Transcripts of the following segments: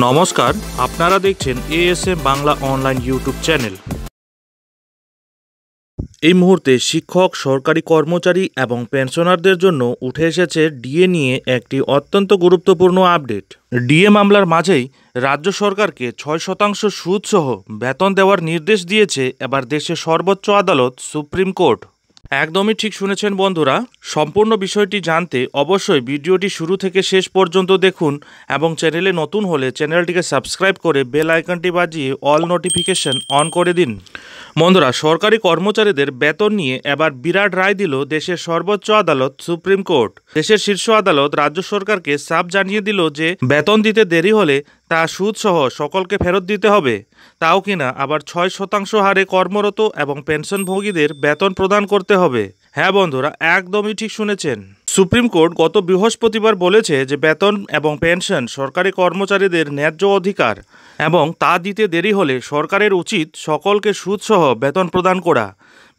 নমস্কার, আপনারা দেখছেন ASM Bangla online YouTube channel. এই মুহূর্তে শিক্ষক, সরকারি কর্মচারী এবং পেনশনারদের জন্য উঠে এসেছে ডিএ নিয়ে একটি অত্যন্ত গুরুত্বপূর্ণ আপডেট। ডিএ মামলার মাঝেই রাজ্য সরকারকে ৬% সুদসহ বেতন দেওয়ার নির্দেশ দিয়েছে এবার দেশের সর্বোচ্চ আদালত সুপ্রিম কোর্ট। একদমই ঠিক শুনেছেন বন্ধুরা। সম্পূর্ণ বিষয়টি জানতে অবশ্যই ভিডিওটি শুরু থেকে শেষ পর্যন্ত দেখুন এবং চ্যানেলে নতুন হলে চ্যানেলটিকে সাবস্ক্রাইব করে বেল আইকনটি বাজিয়ে অল নোটিফিকেশন অন করে দিন। বন্ধুরা, সরকারি কর্মচারীদের বেতন নিয়ে এবার বিরাট রায় দিল দেশের সর্বোচ্চ আদালত সুপ্রিম কোর্ট। দেশের শীর্ষ আদালত রাজ্য সরকারকে সাফ জানিয়ে দিল যে বেতন দিতে দেরি হলে তা সুদসহ সকলকে ফেরত দিতে হবে। তাও কিনা আবার ৬% হারে কর্মরত এবং পেনশনভোগীদের বেতন প্রদান করতে হবে। হ্যাঁ বন্ধুরা, একদমই ঠিক শুনেছেন। সুপ্রিম কোর্ট গত বৃহস্পতিবার বলেছে যে বেতন এবং পেনশন সরকারি কর্মচারীদের ন্যায্য অধিকার এবং তা দিতে দেরি হলে সরকারের উচিত সকলকে সুদসহ বেতন প্রদান করা।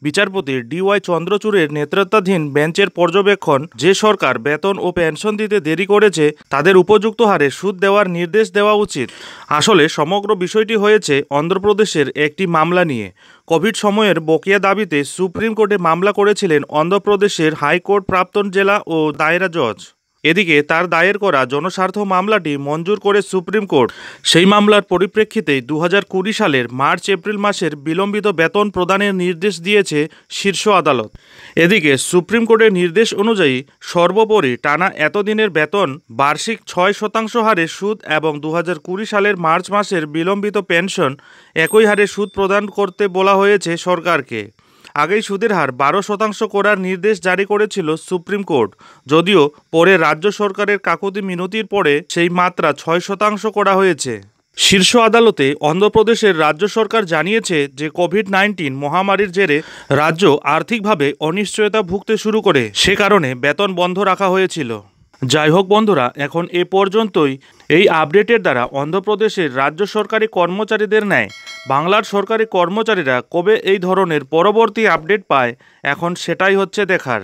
বিচারপতি ডিওয়াই চন্দ্রচূড়ের নেতৃত্বাধীন বেঞ্চের পর্যবেক্ষণ, যে সরকার বেতন ও পেনশন দিতে দেরি করেছে তাদের উপযুক্ত হারে সুদ দেওয়ার নির্দেশ দেওয়া উচিত। আসলে সমগ্র বিষয়টি হয়েছে অন্ধ্রপ্রদেশের একটি মামলা নিয়ে। কোভিড সময়ের বকেয়া দাবিতে সুপ্রিম কোর্টে মামলা করেছিলেন অন্ধ্রপ্রদেশের হাইকোর্ট প্রাক্তন জেলা ও দায়রা জজ। এদিকে তার দায়ের করা জনস্বার্থ মামলাটি মঞ্জুর করে সুপ্রিম কোর্ট। সেই মামলার পরিপ্রেক্ষিতে ২০২০ সালের মার্চ এপ্রিল মাসের বিলম্বিত বেতন প্রদানের নির্দেশ দিয়েছে শীর্ষ আদালত। এদিকে সুপ্রিম কোর্টের নির্দেশ অনুযায়ী সর্বোপরি টানা এতদিনের বেতন, বার্ষিক ৬% হারে সুদ এবং ২০২০ সালের মার্চ মাসের বিলম্বিত পেনশন একই হারে সুদ প্রদান করতে বলা হয়েছে সরকারকে। আগেই সুদের হার ১২% করার নির্দেশ জারি করেছিল সুপ্রিম কোর্ট, যদিও পরে রাজ্য সরকারের কাকুতি মিনতির পরে সেই মাত্রা ৬% করা হয়েছে। শীর্ষ আদালতে অন্ধ্রপ্রদেশের রাজ্য সরকার জানিয়েছে যে কোভিড-১৯ মহামারীর জেরে রাজ্য আর্থিকভাবে অনিশ্চয়তা ভুগতে শুরু করে, সে কারণে বেতন বন্ধ রাখা হয়েছিল। যাই হোক বন্ধুরা, এখন এ পর্যন্তই। এই আপডেটের দ্বারা অন্ধ্রপ্রদেশের রাজ্য সরকারি কর্মচারীদের ন্যায় বাংলার সরকারি কর্মচারীরা কবে এই ধরনের পরবর্তী আপডেট পায়, এখন সেটাই হচ্ছে দেখার।